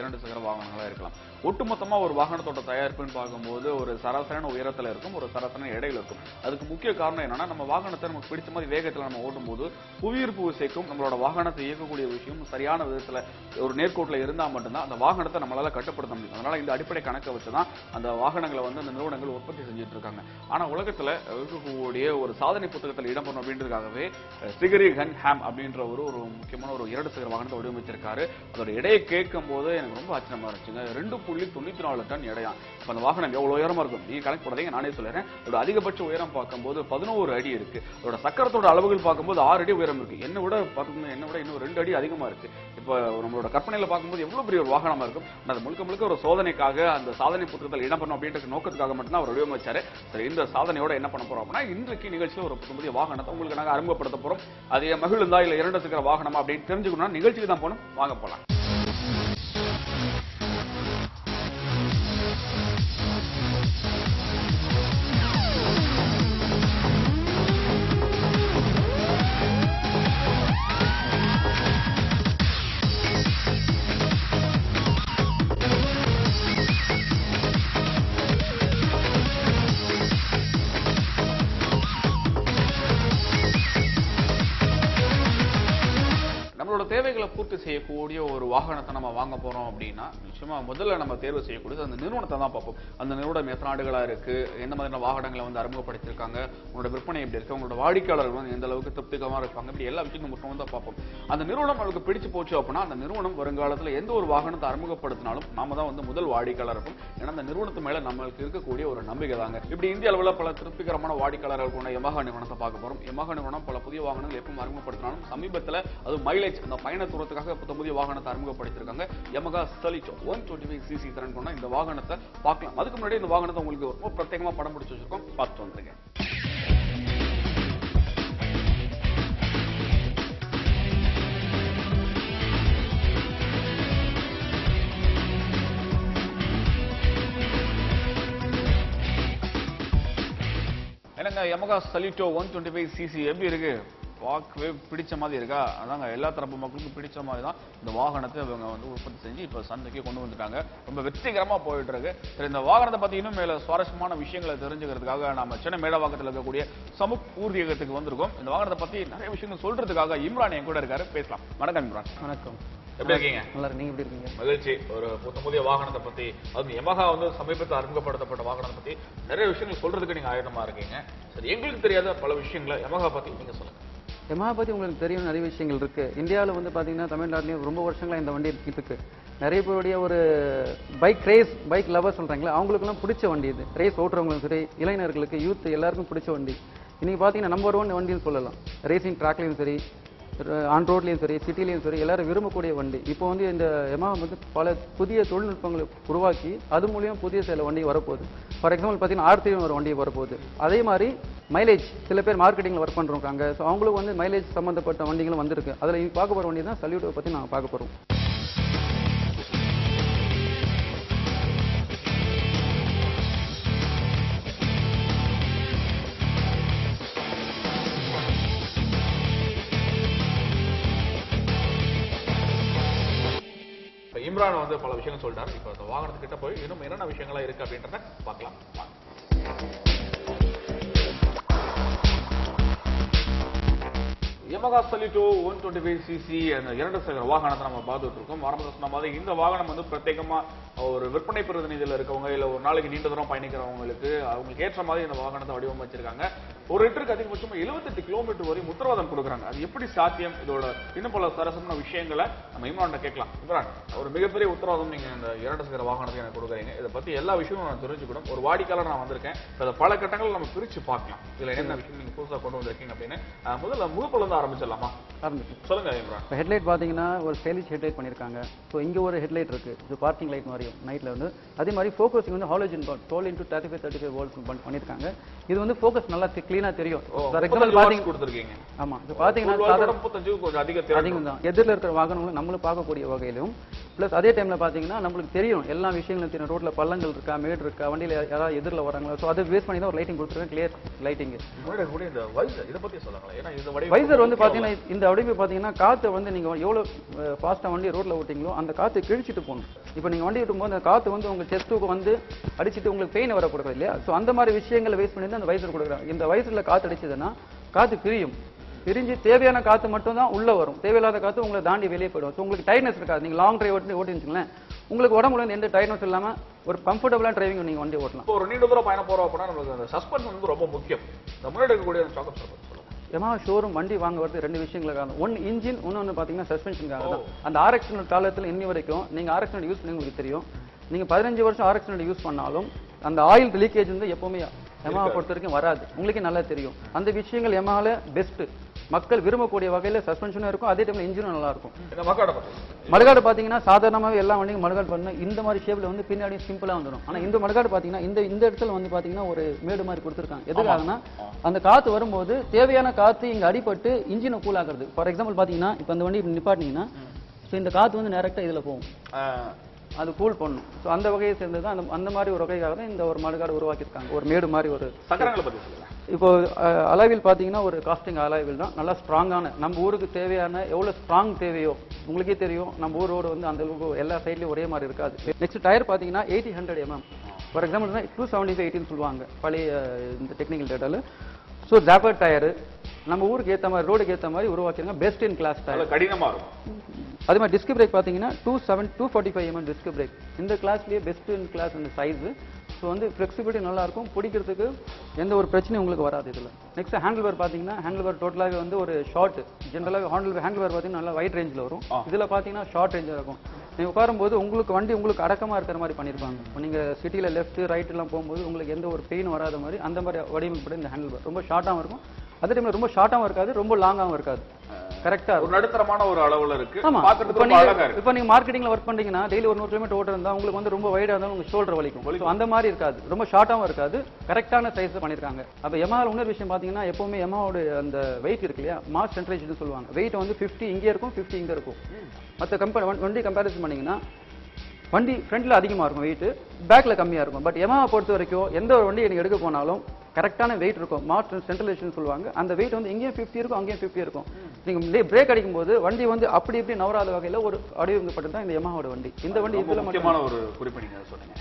2 சக்கர வாகனங்களா இருக்கலாம். ஒட்டுமொத்தமா ஒரு வாகனத்தோட தயாரிப்புன்னு பார்க்கும்போது ஒரு சராசரியான உயரத்துல இருக்கும், ஒரு சராசரியான எடையில இருக்கும். அதுக்கு முக்கிய காரணம் என்னன்னா, நம்ம வாகனத்தை நமக்கு பிடிச்ச மாதிரி வேகத்துல நம்ம ஓட்டும்போது புவியீர்ப்பு விசைக்கும் நம்மளோட வாகனத்தை இயக்கக்கூடிய விஷயம் சரியான விதத்துல ஒரு நேர்கோட்டில் இருந்தா மட்டும்தான் அந்த வாகனத்தை நம்மளால கட்டுப்படுத்த முடியும். அதனால இந்த அடிப்படை கணக்கை வச்சுதான் அந்த வாகனங்களை வந்து அந்த நிறுவனங்கள் உற்பத்தி செஞ்சுட்டு இருக்காங்க. ஆனா உலகத்துல இருக்கக்கூடிய ஒரு சாதனை புத்தகத்தில் இடம்பெறும் அப்படின்றதுக்காகவே சிகரி கன் ஹாம் அப்படின்ற ஒரு முக்கியமான ஒரு 2 சக்கர வாகனத்தை வடிவமைச்சிருக்காரு. அதோட எடையை கேட்கும் போது எனக்கு ரொம்ப ஆச்சரியமா இருந்துச்சுங்க. 2.94 டன் எடையா. அந்த வாகனம் எவ்வளவு உயரமா இருக்கும் நீங்க கணக்கு போடாதீங்க, நானே சொல்றேன். அதோட அதிகபட்ச உயரம் பார்க்கும்போது 11 அடி இருக்கு. அதோட சக்கரத்தோட அளவுகள் பார்க்கும்போது 6 அடி உயரம் இருக்கு. என்ன விட இன்னும் 2 அடி அதிகமா இருக்கு. இப்ப நம்மளோட கற்பனையில பார்க்கும்போது எவ்வளவு பெரிய ஒரு வாகனமா இருக்கும். அது முழுக்க ஒரு சோதனைக்காக அந்த சாதனை புத்தகத்தில் இடம்பெறணும் அப்படின்ற நோக்கத்துக்காக மட்டும்தான் அவர் வடிவமைச்சாரு. சரி, இந்த சாதனையோட என்ன பண்ண போறோம் அப்படின்னா, இன்றைக்கு நிகழ்ச்சியில் ஒரு புதிய வாகனத்தை உங்களுக்கு நாங்க அறிமுகப்படுத்த போறோம். அது மகிழுந்தா இல்ல 2 சக்கர வாகனமா அப்படின்னு தெரிஞ்சுக்கணும்னா நிகழ்ச்சிக்கு தான் போகணும். வாங்க போலாம். நம்மளோட தேவைகளை பூர்த்தி செய்யக்கூடிய ஒரு வாகனத்தை நம்ம வாங்க போறோம் அப்படின்னா நிச்சயமா முதல்ல நம்ம தேர்வு செய்யக்கூடியது அந்த நிறுவனத்தை தான் பார்ப்போம். அந்த நிறுவனம் எத்தனை ஆண்டுகளா இருக்கு, எந்த மாதிரியான வாகனங்களை வந்து அறிமுகப்படுத்திருக்காங்க, உங்களோட விற்பனை எப்படி இருக்கு, உங்களோட வாடிக்கையாளர்கள் வந்து எந்த அளவுக்கு திருப்திகரமா இருப்பாங்க, இப்படி எல்லா விஷயங்களும் மட்டும் தான் பார்ப்போம். அந்த நிறுவனம் நமக்கு பிடிச்சு போச்சு அப்படின்னா அந்த நிறுவனம் வருங்காலத்தில் எந்த ஒரு வாகனத்தை அறிமுகப்படுத்தினாலும் நாம தான் வந்து முதல் வாடிக்கையாளர் இருக்கும். ஏன்னா அந்த நிறுவனத்து மேல நம்மளுக்கு இருக்கக்கூடிய ஒரு நம்பிக்கை தாங்க. இப்படி இந்திய அளவில் பல திருப்திகரமான வாடிக்கையாளர்கள் கொண்ட யமஹா நிறுவனத்தை பார்க்க போறோம். யமஹா நிறுவனம் பல புதிய வாகனங்கள் எப்பவும் அறிமுகப்படுத்தினாலும் சமீபத்தில் அது மைலேஜ் அந்த பயண தூரத்துக்காக புதிய வாகனத்தை அறிமுகப்படுத்திருக்காங்க. யமஹா சலிட்டோ 125cc திறன் கொண்ட இந்த வாகனத்தை பார்க்கலாம். அதுக்கு முன்னாடி இந்த வாகனத்தை உங்களுக்கு ரொம்ப பிரத்யேகமா படம் பிடிச்சு வச்சிருக்கோம், பார்த்து வந்துருங்க. என்னங்க யமஹா சலிட்டோ 125cc எப்படி இருக்கு? பார்க்கவே பிடிச்ச மாதிரி இருக்கா? அதாங்க எல்லா தரப்பு மக்களுக்கும் பிடிச்ச மாதிரி தான் இந்த வாகனத்தை இவங்க வந்து உற்பத்தி செஞ்சு இப்போ சந்தைக்கு கொண்டு வந்துட்டாங்க. ரொம்ப வெற்றிகரமா போயிட்டு இருக்கு. சரி, இந்த வாகனத்தை பத்தி இன்னும் மேல சுவாரஸ்யமான விஷயங்களை தெரிஞ்சுக்கிறதுக்காக நம்ம சென்னை மேடவாக்கத்தில் இருக்கக்கூடிய சமுக் ஊர்தியகத்துக்கு வந்திருக்கோம். இந்த வாகனத்தை பத்தி நிறைய விஷயங்கள் சொல்றதுக்காக இம்ரான் என் கூட இருக்காரு, பேசலாம். வணக்கம் இம்ரான். வணக்கம். எப்படி இருக்கீங்க? நல்லா இருக்கு. நீங்க எப்படி இருக்கீங்க? மகிழ்ச்சி. ஒரு புதிய வாகனத்தை பத்தி, அது யமஹா வந்து சமீபத்தில் அறிமுகப்படுத்தப்பட்ட வாகனத்தை பத்தி நிறைய விஷயங்கள் சொல்றதுக்கு நீங்க ஆயத்தமா இருக்கீங்க. சரி, எங்களுக்கு தெரியாத பல விஷயங்களை யமஹா பத்தி நீங்க சொல்லுங்க. யமஹா பத்தி உங்களுக்கு தெரியும், நிறைய விஷயங்கள் இருக்கு. இந்தியாவில் வந்து பாத்தீங்கன்னா தமிழ்நாட்டிலையும் ரொம்ப வருஷங்களா இந்த வண்டி இருக்கு. நிறைய பேருடைய ஒரு பைக் லவர் சொல்றாங்களே, அவங்களுக்குலாம் பிடிச்ச வண்டி இது. ரேஸ் ஓட்டுறவங்களும் சரி, இளைஞர்களுக்கு, யூத் எல்லாருக்கும் பிடிச்ச வண்டி. இன்னைக்கு பாத்தீங்கன்னா நம்பர் 1 வண்டின்னு சொல்லலாம். ரேசிங் ட்ராக்லையும் சரி, ஆன் ரோட்லையும் சரி, சிட்டிலையும் சரி, எல்லாரும் விரும்பக்கூடிய வண்டி. இப்போ வந்து இந்த யமஹா வந்து பல புதிய தொழில்நுட்பங்களை உருவாக்கி அது மூலியம் புதிய சில வண்டி வரப்போகுது. ஃபார் எக்ஸாம்பிள் பார்த்தீங்கன்னா R3 ஒரு வண்டி வரப்போகுது. அதே மாதிரி மைலேஜ், சில பேர் மார்க்கெட்டிங்கில் ஒர்க் பண்ணுறாங்க. ஸோ அவங்களுக்கு வந்து மைலேஜ் சம்மந்தப்பட்ட வண்டிகளும் வந்திருக்கு. அதில் இன்னைக்கு பார்க்க போகிற வண்டி தான் சல்யூட்டை பற்றி நாங்கள் பார்க்க போகிறோம். இம்ரான் வந்து பல விஷயங்கள் சொல்லிட்டாரு. இப்போ அந்த வாகனத்துக்கிட்ட போய் இன்னும் என்னென்ன விஷயங்களா இருக்கு அப்படின்றத பார்க்கலாம். யமஹா சலிட்டோ 125cc அந்த 2 சக்கர வாகனத்தை நம்ம பார்த்துட்டு இருக்கோம். ஆரம்பத்தில் சொன்ன மாதிரி இந்த வாகனம் வந்து பிரத்யேகமா ஒரு விற்பனை பிரதிநிதியில் இருக்கவங்க இல்ல ஒரு நாளைக்கு நீண்ட தூரம் பயணிக்கிறவங்களுக்கு அவங்களுக்கு ஏற்ற மாதிரி இந்த வாகனத்தை வடிவமைச்சிருக்காங்க. ஒரு லிட்டருக்கு அதிகபட்சமா 78 கிலோமீட்டர் வரை உத்தரவாதம் கொடுக்குறாங்க. அது எப்படி சாத்தியம்? இதோட இன்னும் பல சரசமான விஷயங்களை நம்ம இம்ரான் கேட்கலாம். இம்ரான், ஒரு மிகப்பெரிய உத்தரவாதம் நீங்க இந்த 2 சக்கர வாகனத்தை எனக்கு கொடுக்குறீங்க. இதை பத்தி எல்லா விஷயமும் நான் தெரிஞ்சுக்கணும். ஒரு வாடிக்கையாளர் நான் வந்திருக்கேன். அதை பல கட்டங்கள் நம்ம பிரிச்சு பார்க்கலாம். இதுல என்ன விஷயம் நீங்க புதுசாக கொண்டு வந்திருக்கீங்க அப்படின்னு முதல்ல முகப்புல ஆரம்பிச்சிடலாமா? சொல்லுங்க இம்ரான். இப்போ ஹெட்லைட் பார்த்தீங்கன்னா ஒரு ஸ்டைலிஷ் ஹெட்லைட் பண்ணியிருக்காங்க. ஸோ இங்கே ஒரு ஹெட்லைட் இருக்கு, இது பார்க்கிங் லைட் மாதிரியும் நைட்டில் வந்து. அதே மாதிரி ஃபோக்கஸிங் வந்து ஹாலோஜன் 12 into 35 வோல்ட்ஸ் பண்ணியிருக்காங்க. இது வந்து ஃபோக்கஸ் நல்லா கிளீனாக தெரியும். ஃபார் எக்ஸாம்பிள் பார்த்தீங்க கொடுத்துருக்கீங்க. ஆமாம், இது பார்த்தீங்கன்னா அதிகம் தான். எதிரில் இருக்கிற வாகனங்களும் நம்மளும் பார்க்கக்கூடிய வகையிலும் ப்ளஸ் அதே டைம்ல பாத்தீங்கன்னா நம்மளுக்கு தெரியும் எல்லா விஷயங்களும் தெரியும். ரோட்ல பள்ளங்கள் இருக்கா, மேடு இருக்கா, வண்டியில யாராவது எதிரில் வராங்களா, ஸோ அதை பேஸ் பண்ணி தான் ஒரு லைட்டிங் கொடுத்துருக்கேன், கிளியர் லைட்டிங். இந்த வைசர் இதை பத்தி சொல்லுங்களேன். ஏன்னா இந்த வைசர் வந்து பாத்தீங்கன்னா இந்த வடிவு பாத்தீங்கன்னா காத்து வந்து நீங்க எவ்வளவு ஃபாஸ்டா வண்டி ரோட்ல ஓட்டிங்களோ அந்த காத்து கிழிச்சிட்டு போகணும். இப்போ நீங்க வண்டி ஓட்டும் போது அந்த காத்து வந்து உங்க செஸ்ட்டுக்கு வந்து அடிச்சிட்டு உங்களுக்கு பெயின் வரக்கூடாது இல்லையா? ஸோ அந்த மாதிரி விஷயங்களை பேஸ் பண்ணி தான் அந்த வைசர் கொடுக்குறாங்க. இந்த வைசர்ல காத்து அடிச்சதுன்னா காத்து பிரியும், பிரிஞ்சு தேவையான காத்து மட்டும் தான் உள்ள வரும், தேவையில்லாத காத்து உங்களை தாண்டி வெளியே போயிடும். ஸோ உங்களுக்கு டயர்னஸ் இருக்காது. நீங்க லாங் டிரைவ் ஓட்டிச்சுங்களேன், உங்களுக்கு உடம்புல எந்த டயர்னஸ் இல்லாம ஒரு கம்ஃபர்டபுளான டிரைவிங் நீங்க வண்டி ஓட்டலாம். ஒரு நீண்ட தூரம் பயணம் போறோம் அப்படின்னா நமக்கு அந்த சஸ்பென்ஷன் வந்து ரொம்ப முக்கியம். இந்த முன்னாடி இருக்கக்கூடிய ஷாக் அப்சர்வர் Yamaha ஷோரூம் வண்டி வாங்க வரது ரெண்டு விஷயங்களுக்காக. ஒன் இன்ஜின், இன்னொன்று பார்த்தீங்கன்னா சஸ்பென்ஷனுக்காக தான். அந்த RX 100 காலத்தில் இன்னி வரைக்கும் நீங்க RX 100 யூஸ் பண்ணி உங்களுக்கு தெரியும். நீங்க 15 வருஷம் RX 100 யூஸ் பண்ணாலும் அந்த ஆயில் லீக்கேஜ் வந்து எப்பவுமே Yamaha பொறுத்த வரைக்கும் வராது. உங்களுக்கே நல்லா தெரியும். அந்த விஷயங்கள் Yamahaல பெஸ்ட். மக்கள் விரும்பக்கூடிய வகையில சஸ்பென்ஷனும் இருக்கும், அதே டைம்ல இன்ஜினும் நல்லா இருக்கும். மடுகாடு பாத்தீங்கன்னா சாதாரணமாவே எல்லா வண்டியும் மடுகாடு பண்ண இந்த மாதிரி ஷேப்ல வந்து பின்னாடி சிம்பிளா வந்துடும். ஆனா இந்த மடுகாடு பாத்தீங்கன்னா இந்த இடத்துல வந்து பாத்தீங்கன்னா ஒரு மேடு மாதிரி கொடுத்துருக்காங்க. எதுக்காகனா அந்த காத்து வரும்போது தேவையான காத்து இங்க அடிபட்டு இன்ஜினை கூல் ஆகுறது. ஃபார் எக்ஸாம்பிள் பாத்தீங்கன்னா இப்ப அந்த வண்டி நிப்பாட்டினீங்கன்னா இந்த காத்து வந்து டைரக்டா இதுல போகும், அது கூல் பண்ணும். ஸோ அந்த வகையை சேர்ந்தது தான் அந்த மாதிரி ஒரு வகையாக தான் இந்த ஒரு மடுகாடு உருவாக்கியிருக்காங்க. ஒரு மேடு மாதிரி ஒரு சக்கரங்களை பத்தி சொல்லுங்க. இப்போ அலாவில் பார்த்தீங்கன்னா ஒரு காஸ்டிங் அலாவில் தான், நல்லா ஸ்ட்ராங்கான, நம்ம ஊருக்கு தேவையான எவ்வளோ ஸ்ட்ராங் தேவையோ உங்களுக்கே தெரியும். நம்ம ஊரோடு வந்து அந்த அளவுக்கு எல்லா சைட்லையும் ஒரே மாதிரி இருக்காது. நெக்ஸ்ட் டயர் பார்த்தீங்கன்னா 80-100 mm. ஃபார் எக்ஸாம்பிள் 275/18 சொல்லுவாங்க பழைய இந்த டெக்னிக்கல் டேட்டாவில். ஸோ ஜாப்பர் டயரு நம்ம ஊருக்கு ஏற்ற மாதிரி, ரோடுக்கு ஏற்ற மாதிரி உருவாக்கிருங்க. பெஸ்ட் இன் கிளாஸ் டயர், கடினமாக இருக்கும். அதே மாதிரி டிஸ்க் பிரேக் பார்த்தீங்கன்னா 245 mm டிஸ்க் பிரேக். இந்த கிளாஸ்லேயே பெஸ்ட் இன் கிளாஸ் அந்த சைஸு. ஸோ வந்து ஃப்ளெக்சிபிலிட்டி நல்லா இருக்கும், பிடிக்கிறதுக்கு எந்த ஒரு பிரச்சனையும் உங்களுக்கு வராது இதில். நெக்ஸ்ட் ஹேண்டில் பார் பார்த்தீங்கன்னா ஹேண்டில் பார் டோட்டலாகவே வந்து ஒரு ஷார்ட். ஜென்ரலாக ஹேண்டில் பார் பார்த்தீங்கன்னா நல்லா வைட் ரேஞ்சில் வரும். இதில் பார்த்தீங்கன்னா ஷார்ட் ரேஞ்சாக இருக்கும். நீங்கள் உட்காரும்போது உங்களுக்கு வண்டி உங்களுக்கு அடக்கமாக இருக்கிற மாதிரி பண்ணியிருப்பாங்க. நீங்கள் சிட்டியில் லெஃப்ட் ரைட் எல்லாம் போகும்போது உங்களுக்கு எந்த ஒரு பெயின் வராத மாதிரி அந்த மாதிரி வடிவமைப்பட இந்த ஹேண்டில் பார் ரொம்ப ஷார்ட்டாகவும் இருக்கும், அதே டைம்ல ரொம்ப ஷார்ட்டாகவும் இருக்காது, ரொம்ப லாங்காகவும் இருக்காது. கரெக்டா ஒரு நடுத்தரமான ஒரு அளவுல இருக்கு. ஆமா, இப்போ நீங்க மார்க்கெட்டிங்ல ஒர்க் பண்றீங்கன்னா டெய்லி ஒரு 100 கிலோமீட்டர் ஓட்டுறதா உங்களுக்கு வந்து ரொம்ப வைடா இருந்தாலும் உங்களுக்கு ஷோல்டர் வலிக்கும். அந்த மாதிரி இருக்காது, ரொம்ப ஷார்ட்டாகவும் இருக்காது, கரெக்டான சைஸ் பண்ணிருக்காங்க. அப்ப Yamaha இன்னொரு விஷயம் பாத்தீங்கன்னா எப்பவுமே Yamahaவோட அந்த வெயிட் இருக்கு இல்லையா, மாஸ் சென்ட்ரேஜ் சொல்லுவாங்க. வெயிட் வந்து 50 இங்கே இருக்கும், 50 இங்க இருக்கும். மற்ற வண்டி கம்பேரிசன் பண்ணீங்கன்னா வண்டி ஃப்ரண்ட்ல அதிகமா இருக்கும் வெயிட், பேக்ல கம்மியா இருக்கும். பட் Yamaha பொறுத்த வரைக்கும் எந்த ஒரு வண்டி நீங்க எடுக்க போனாலும் கரெக்டான வெயிட் இருக்கும். மாஸ் சென்ட்ரலேஷன் சொல்லுவாங்க. அந்த வெயிட் வந்து இங்கேயும் 50 இருக்கும், அங்கேயும் 50 இருக்கும். நீங்க பிரேக் அடிக்கும் போது வண்டி வந்து அப்படி இப்படி நவராத வகையில ஒரு வடிவமைக்கப்பட்டது தான் இந்த Yamahaவோட வண்டி. இந்த வண்டி இதுல முக்கியமான ஒரு குறிப்பு நீங்க சொன்னீங்க.